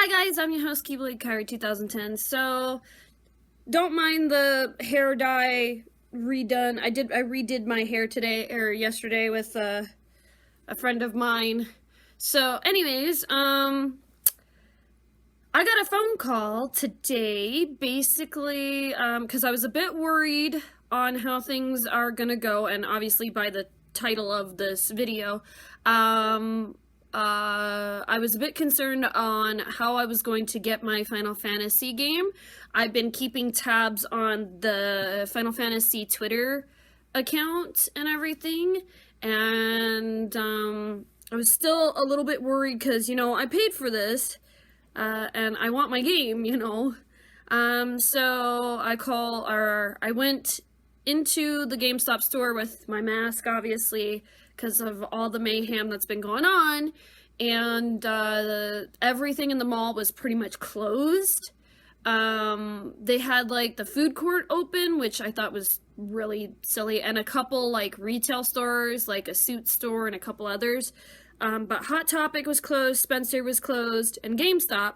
Hi guys, I'm your host Keyblade Kyrie 2010. So don't mind the hair dye redone. I redid my hair today or yesterday with a friend of mine. So anyways, I got a phone call today basically because I was a bit worried on how things are gonna go, and obviously by the title of this video, I was a bit concerned on how I was going to get my Final Fantasy game. I've been keeping tabs on the Final Fantasy Twitter account and everything, and I was still a little bit worried because, you know, I paid for this, and I want my game, you know. So I went into the GameStop store with my mask, obviously, because of all the mayhem that's been going on, and everything in the mall was pretty much closed. They had like the food court open, which I thought was really silly, and a couple like retail stores, like a suit store and a couple others. But Hot Topic was closed, Spencer was closed, and GameStop.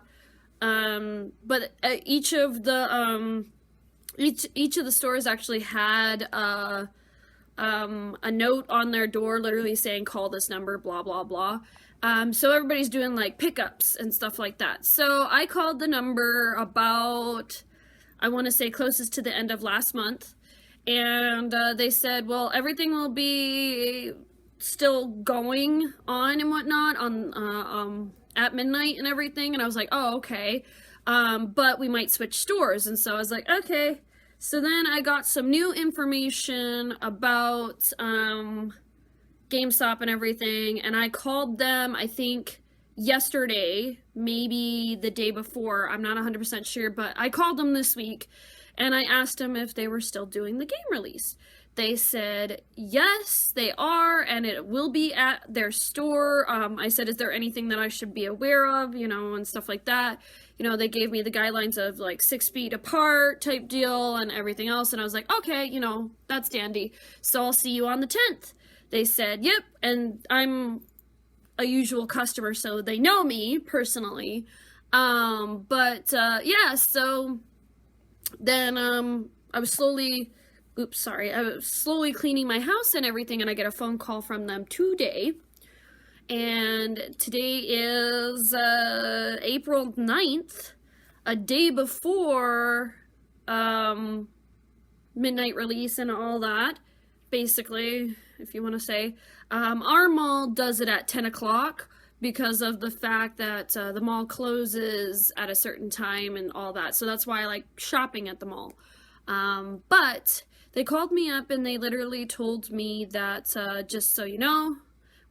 But each of the stores actually had a note on their door literally saying, call this number, blah, blah, blah. So everybody's doing like pickups and stuff like that. So I called the number about, I want to say closest to the end of last month. And they said, well, everything will be still going on and whatnot on at midnight and everything. And I was like, oh, okay. But we might switch stores. And so I was like, okay. So then I got some new information about GameStop and everything, and I called them, I think, yesterday, maybe the day before, I'm not 100% sure, but I called them this week, and I asked them if they were still doing the game release. They said, yes, they are, and it will be at their store. I said, is there anything that I should be aware of, you know, and stuff like that. You know, they gave me the guidelines of like 6 feet apart type deal and everything else, and I was like, okay, you know, that's dandy. So I'll see you on the 10th. They said, yep, and I'm a usual customer, so they know me personally. Yeah, so then I was slowly cleaning my house and everything, and I get a phone call from them today. And today is April 9th, a day before midnight release and all that, basically, if you want to say. Our mall does it at 10 o'clock because of the fact that the mall closes at a certain time and all that. So that's why I like shopping at the mall. But they called me up and they literally told me that, just so you know,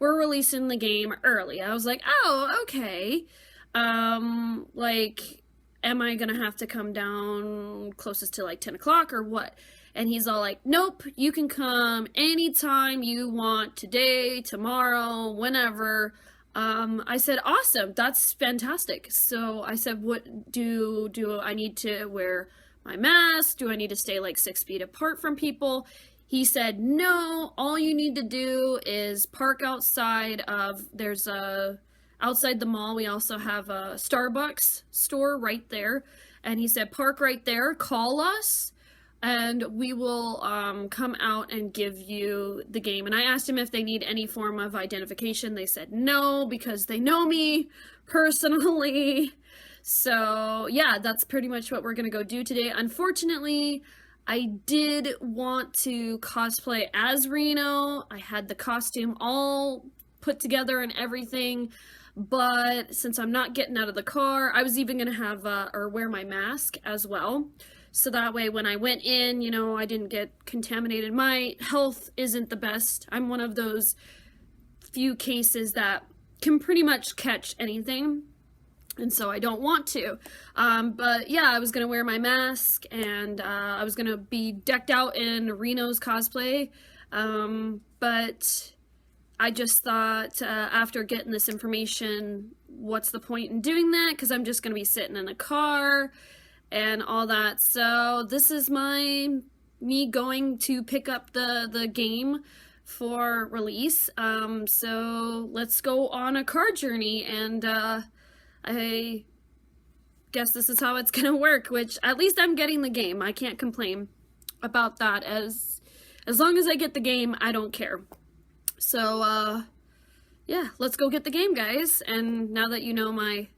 we're releasing the game early. I was like, oh, okay. Like, am I gonna have to come down closest to like 10 o'clock or what? And he's all like, nope, you can come anytime you want, today, tomorrow, whenever. I said, awesome, that's fantastic. So I said, what do I need to wear my mask? Do I need to stay like 6 feet apart from people? He said, no, all you need to do is park outside outside the mall. We also have a Starbucks store right there. And he said, park right there, call us, and we will come out and give you the game. And I asked him if they need any form of identification. They said no, because they know me personally. So yeah, that's pretty much what we're gonna go do today. Unfortunately, I did want to cosplay as Reno. I had the costume all put together and everything, but since I'm not getting out of the car, I was even gonna have or wear my mask as well. So that way when I went in, you know, I didn't get contaminated. My health isn't the best. I'm one of those few cases that can pretty much catch anything, and so I don't want to. But yeah, I was gonna wear my mask, and I was gonna be decked out in Reno's cosplay. But I just thought, after getting this information, what's the point in doing that? Because I'm just gonna be sitting in a car and all that. So this is me going to pick up the game for release. So let's go on a car journey, and I guess this is how it's gonna work, which at least I'm getting the game. I can't complain about that. As long as I get the game, I don't care. So, yeah, let's go get the game, guys. And now that you know my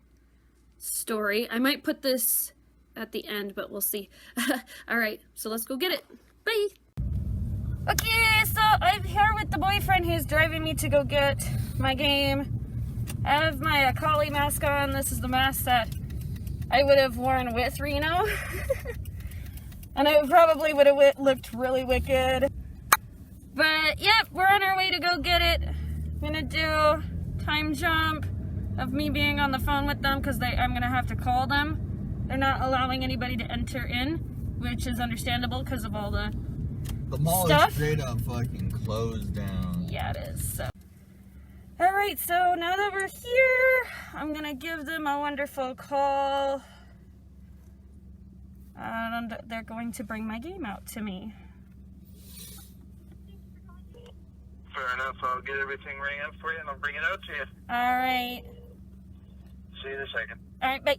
story, I might put this at the end, but we'll see. Alright, so let's go get it. Bye! Okay, so I'm here with the boyfriend who's driving me to go get my game. I have my Akali mask on. This is the mask that I would have worn with Reno. And I probably would have looked really wicked. But, yep, we're on our way to go get it. I'm gonna do time jump of me being on the phone with them because I'm gonna have to call them. They're not allowing anybody to enter in, which is understandable because of all the mall stuff. Is straight up fucking closed down. Yeah, it is. So. Alright, so now that we're here, I'm gonna give them a wonderful call. And they're going to bring my game out to me. Fair enough. I'll get everything rang up for you and I'll bring it out to you. Alright. See you in a second. Alright, bye.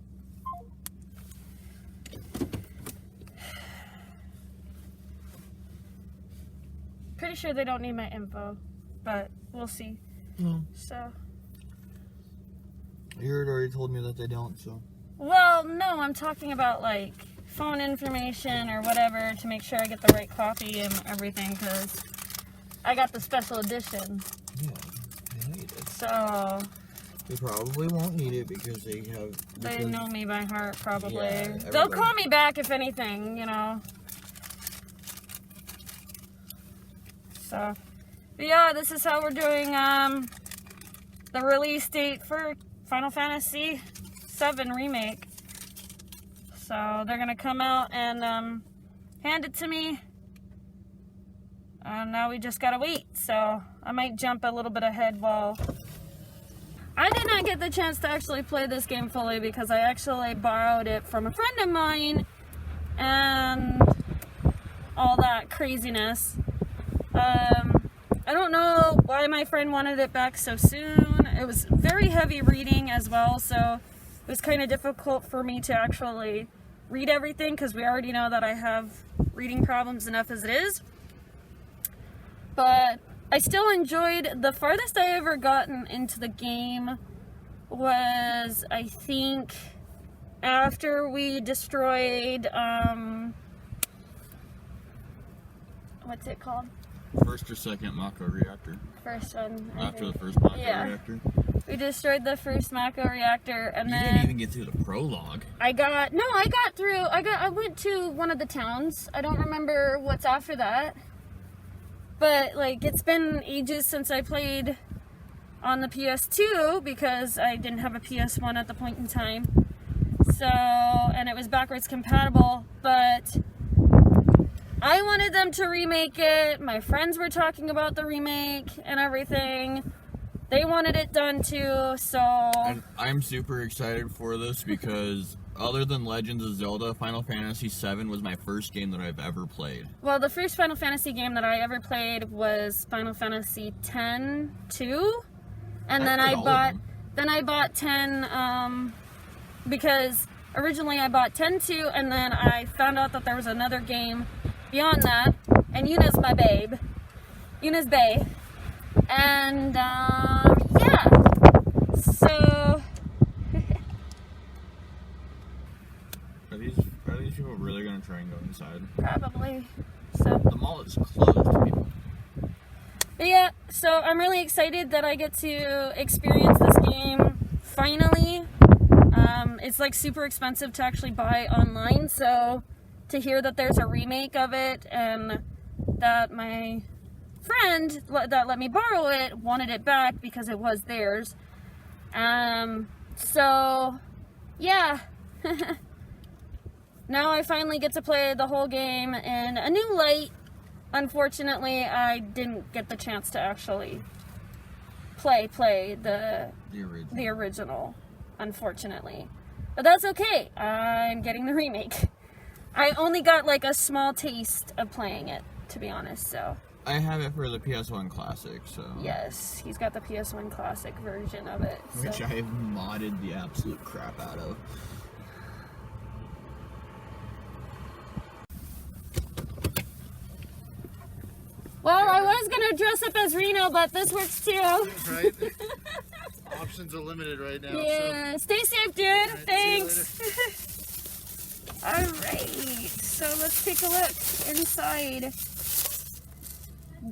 Pretty sure they don't need my info, but we'll see. No. So. You had already told me that they don't, so. Well, no, I'm talking about like phone information or whatever to make sure I get the right copy and everything because I got the special edition. Yeah, they need it. So. They probably won't need it because they have. They know me by heart, probably. Yeah, they'll call me back if anything, you know. So, yeah, this is how we're doing the release date for Final Fantasy VII Remake. So, they're gonna come out and hand it to me. Now we just gotta wait. So, I might jump a little bit ahead while... I did not get the chance to actually play this game fully because I actually borrowed it from a friend of mine and all that craziness. I don't know why my friend wanted it back so soon. It was very heavy reading as well, so it was kind of difficult for me to actually read everything because we already know that I have reading problems enough as it is. But I still enjoyed, the farthest I ever gotten into the game was, I think, after we destroyed, what's it called? First or second Mako reactor. First one. After the first Mako reactor. We destroyed the first Mako reactor and you then... didn't even get through the prologue. I went to one of the towns. I don't remember what's after that. But, like, it's been ages since I played on the PS2 because I didn't have a PS1 at the point in time. So, and it was backwards compatible, but I wanted them to remake it. My friends were talking about the remake and everything. They wanted it done too, so... And I'm super excited for this because other than Legends of Zelda, Final Fantasy VII was my first game that I've ever played. Well, the first Final Fantasy game that I ever played was Final Fantasy X-2, and then I bought 10 because originally I bought 10-2, and then I found out that there was another game beyond that, and Yuna's my babe. Yuna's bae. And yeah. So Are these people really gonna try and go inside? probably. So The mall is closed, people. but yeah, so I'm really excited that I get to experience this game finally. It's like super expensive to actually buy online, so to hear that there's a remake of it and that my friend that let me borrow it wanted it back because it was theirs. So yeah. Now I finally get to play the whole game in a new light. Unfortunately, I didn't get the chance to actually play the original, unfortunately. But that's okay. I'm getting the remake. I only got like a small taste of playing it, to be honest, so. I have it for the PS1 Classic, so... Yes, he's got the PS1 Classic version of it. Which I have modded the absolute crap out of. to dress up as Reno, but this works too. Right? Options are limited right now. Yeah, stay safe, dude. Right, Thanks. Alright, so let's take a look inside.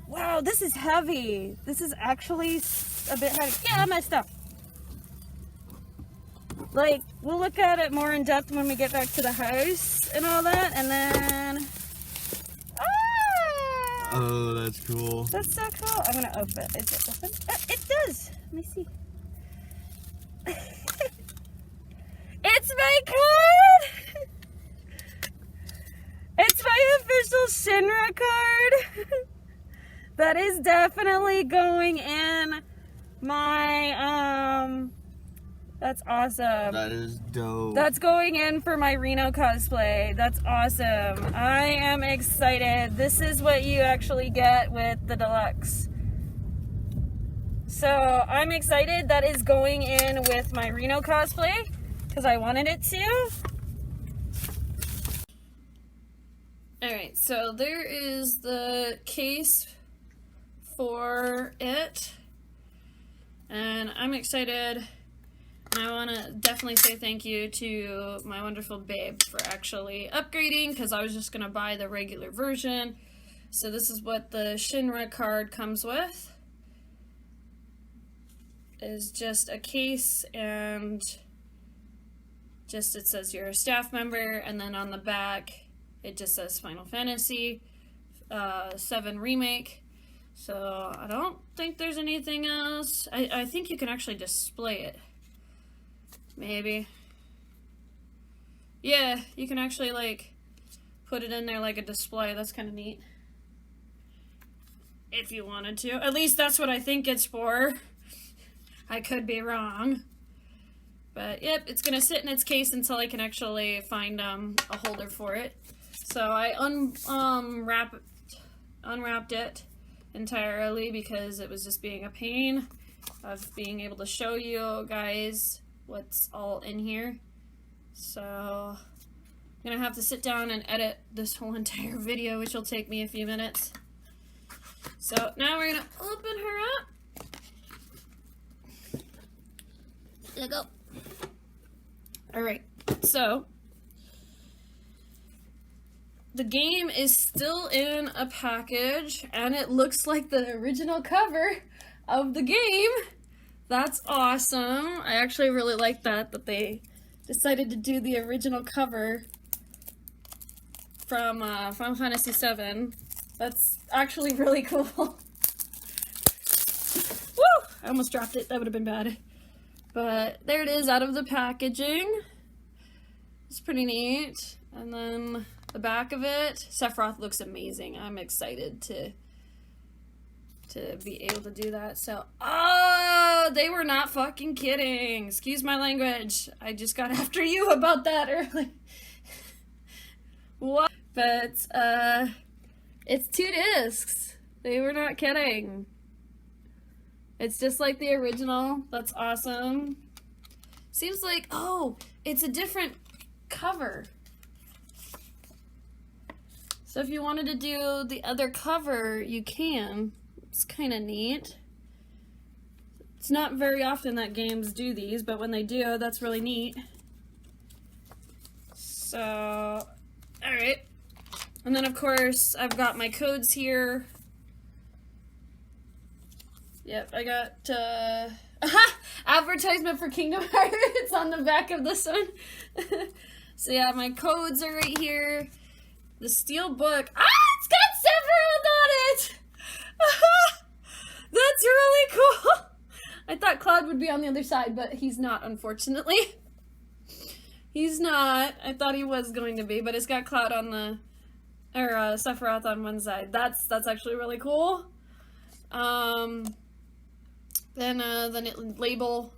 Wow, this is heavy. This is actually a bit heavy. Yeah, my stuff. Like, we'll look at it more in depth when we get back to the house and all that, and then... Ah! Oh, that's cool. That's so cool. I'm gonna open it. Is it open? It does. Let me see. It's my card! It's my official Shinra card! That is definitely going in my, that's awesome. That is dope. That's going in for my Reno cosplay. That's awesome. I am excited. This is what you actually get with the deluxe. So I'm excited. That is going in with my Reno cosplay because I wanted it to. Alright, so there is the case for it. And I'm excited. And I want to definitely say thank you to my wonderful babe for actually upgrading because I was just going to buy the regular version. So this is what the Shinra card comes with. Is just a case and just it says you're a staff member, and then on the back it just says Final Fantasy 7 Remake. So I don't think there's anything else. I think you can actually display it. Maybe. Yeah, you can actually like put it in there like a display. That's kind of neat. If you wanted to. At least that's what I think it's for. I could be wrong. But yep, it's gonna sit in its case until I can actually find a holder for it. So I unwrapped it entirely because it was just being a pain of being able to show you guys what's all in here. So I'm gonna have to sit down and edit this whole entire video, which will take me a few minutes. So now we're gonna open her up. There you go. Alright, so the game is still in a package and it looks like the original cover of the game. That's awesome. I actually really like that they decided to do the original cover from Final Fantasy VII. That's actually really cool. Woo! I almost dropped it. That would have been bad. But there it is out of the packaging. It's pretty neat. And then the back of it, Sephiroth looks amazing. I'm excited to be able to do that. So, oh, they were not fucking kidding. Excuse my language. I just got after you about that earlier. What? But, it's 2 discs. They were not kidding. It's just like the original. That's awesome. Seems like, oh, it's a different cover. So if you wanted to do the other cover, you can. It's kind of neat. It's not very often that games do these, but when they do, that's really neat. So, alright. And then, of course, I've got my codes here. Yep, I got, advertisement for Kingdom Hearts on the back of this one. So yeah, my codes are right here. The steel book. Ah, it's got Sephiroth on it! That's really cool. I thought Cloud would be on the other side, but he's not, unfortunately. He's not. I thought he was going to be, but it's got Cloud on the, or Sephiroth on one side. That's actually really cool. Then it label.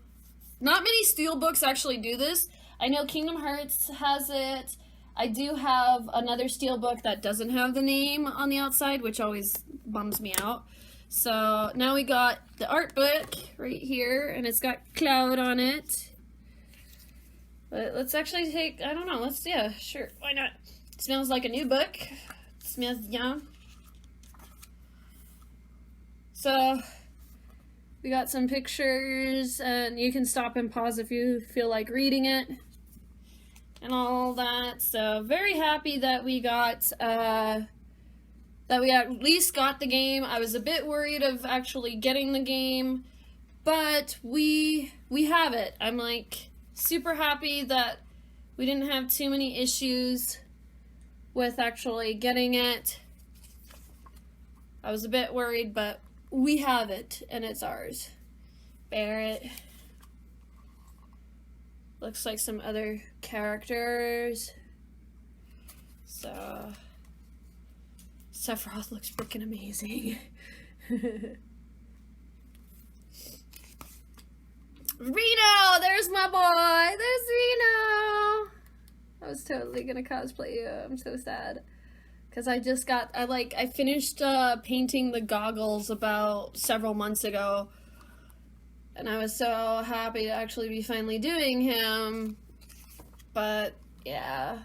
Not many steelbooks actually do this. I know Kingdom Hearts has it. I do have another steelbook that doesn't have the name on the outside, which always bums me out. So now we got the art book right here, and it's got Cloud on it. But let's actually take, I don't know, yeah, sure, why not? It smells like a new book. It smells yum. So we got some pictures, and you can stop and pause if you feel like reading it and all that. So very happy that we got that we at least got the game. I was a bit worried of actually getting the game, but we have it. I'm like super happy that we didn't have too many issues with actually getting it. I was a bit worried, but we have it, and it's ours. Barrett. Looks like some other characters. So, Sephiroth looks freaking amazing. Reno! There's my boy! There's Reno! I was totally gonna cosplay you. I'm so sad. Because I finished painting the goggles about several months ago. And I was so happy to actually be finally doing him. But, yeah.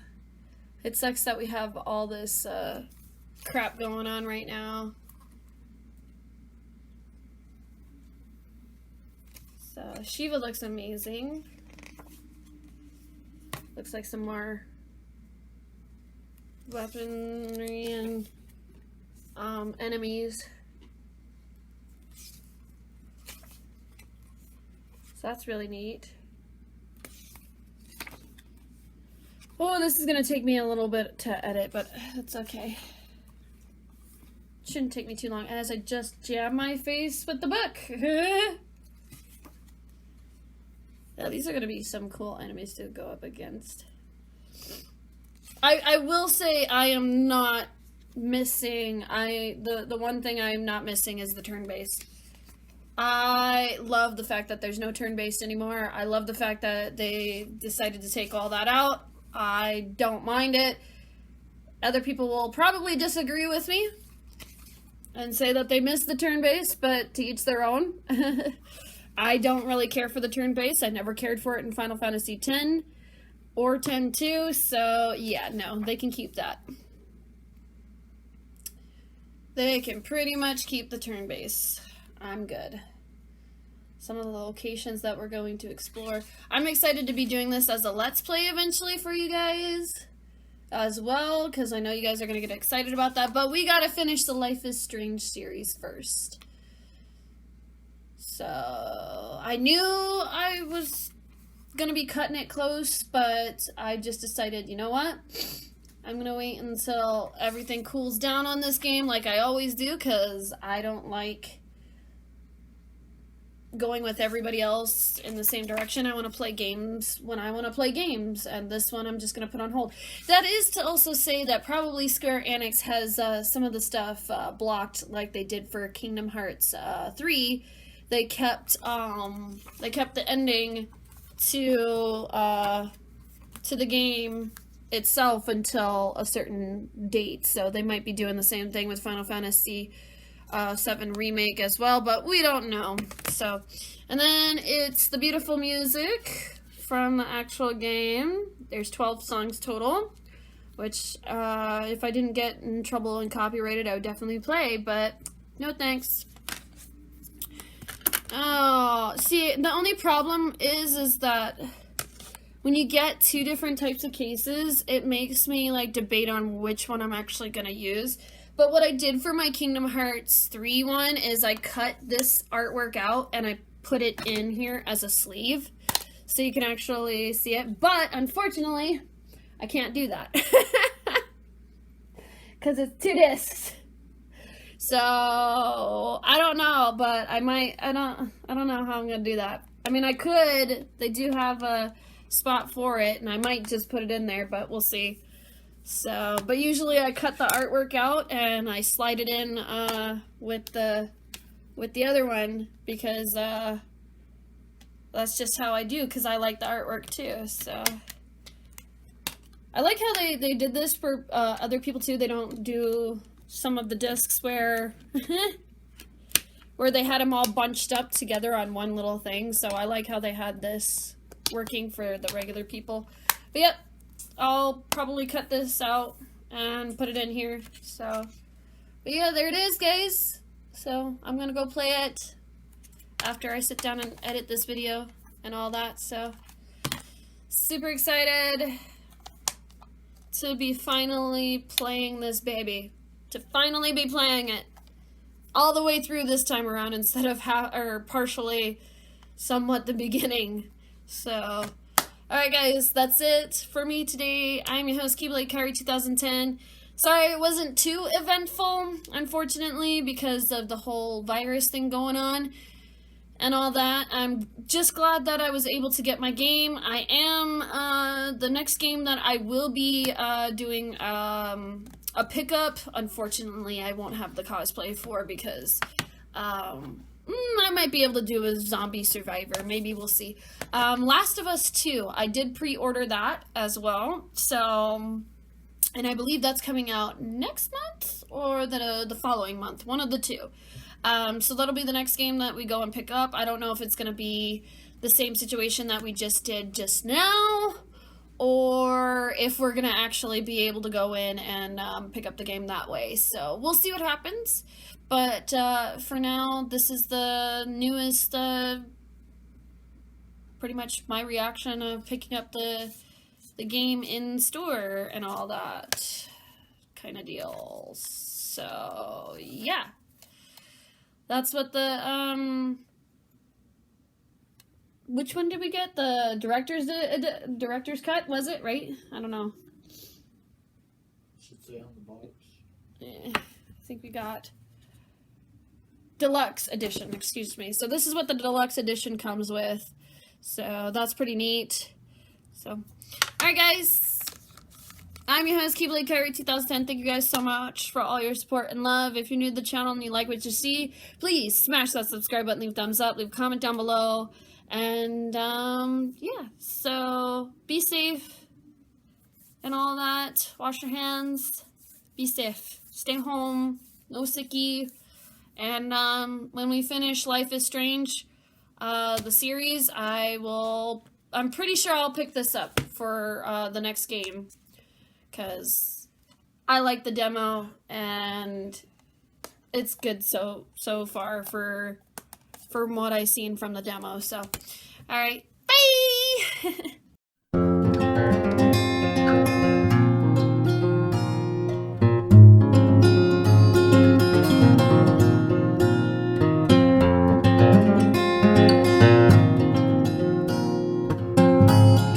It sucks that we have all this crap going on right now. So, Shiva looks amazing. Looks like some more weaponry and enemies. So that's really neat. Oh, this is gonna take me a little bit to edit, but it's okay. Shouldn't take me too long as I just jam my face with the book. Yeah, these are gonna be some cool enemies to go up against. I will say I am not missing. The one thing I am not missing is the turn-based. I love the fact that there's no turn-based anymore. I love the fact that they decided to take all that out. I don't mind it. Other people will probably disagree with me and say that they miss the turn-based, but to each their own. I don't really care for the turn-based. I never cared for it in Final Fantasy X or X-2, so yeah, no, they can keep that. They can pretty much keep the turn-based. I'm good. Some of the locations that we're going to explore. I'm excited to be doing this as a Let's Play eventually for you guys as well, because I know you guys are going to get excited about that, but we got to finish the Life is Strange series first. So, I knew I was going to be cutting it close, but I just decided, you know what? I'm going to wait until everything cools down on this game like I always do, because I don't like going with everybody else in the same direction. I want to play games when I want to play games, and this one I'm just going to put on hold. That is to also say that probably Square Enix has some of the stuff blocked like they did for Kingdom Hearts 3. They kept the ending to the game itself until a certain date, so they might be doing the same thing with Final Fantasy 7 Remake as well, but we don't know. So, and then it's the beautiful music from the actual game. There's 12 songs total, which if I didn't get in trouble and copyrighted, I would definitely play, but no thanks. Oh, see, the only problem is that when you get two different types of cases, it makes me like debate on which one I'm actually gonna use. But what I did for my Kingdom Hearts 3 one is I cut this artwork out and I put it in here as a sleeve so you can actually see it. But unfortunately, I can't do that because it's 2 discs. So I don't know, but I might. I don't know how I'm gonna do that. I mean, I could. They do have a spot for it, and I might just put it in there, but we'll see. So, but usually I cut the artwork out and I slide it in with the other one because that's just how I do, because I like the artwork too. So I like how they did this for other people too. They don't do some of the discs where where they had them all bunched up together on one little thing. So I like how they had this working for the regular people. But yep, I'll probably cut this out and put it in here. So, but yeah, there it is, guys. So I'm gonna go play it after I sit down and edit this video and all that. So super excited to be finally playing this baby. To finally be playing it all the way through this time around instead of partially somewhat the beginning. So alright guys, that's it for me today. I'm your host, Keyblade Kyrie 2010. Sorry it wasn't too eventful, unfortunately, because of the whole virus thing going on and all that. I'm just glad that I was able to get my game. I am, the next game that I will be doing a pickup. Unfortunately, I won't have the cosplay for because I might be able to do a zombie survivor. Maybe we'll see. Last of Us 2, I did pre-order that as well. So, and I believe that's coming out next month or the following month, one of the two. So that'll be the next game that we go and pick up. I don't know if it's going to be the same situation that we just did just now, or if we're going to actually be able to go in and pick up the game that way. So we'll see what happens. But for now, this is the newest, pretty much my reaction of picking up the game in store and all that kind of deal. So yeah, that's what the which one did we get? The director's cut, was it, right? I don't know. Should say on the box. I think we got deluxe edition, excuse me. So this is what the deluxe edition comes with. So that's pretty neat. So alright guys, I'm your host, Keyblade Kyrie 2010. Thank you guys so much for all your support and love. If you're new to the channel and you like what you see, please smash that subscribe button, leave a thumbs up, leave a comment down below. And yeah, so be safe and all that. Wash your hands, be safe, stay home, no sickie. And when we finish Life is Strange, the series, I'm pretty sure I'll pick this up for the next game, because I like the demo and it's good so far from what I've seen from the demo. So, alright, bye!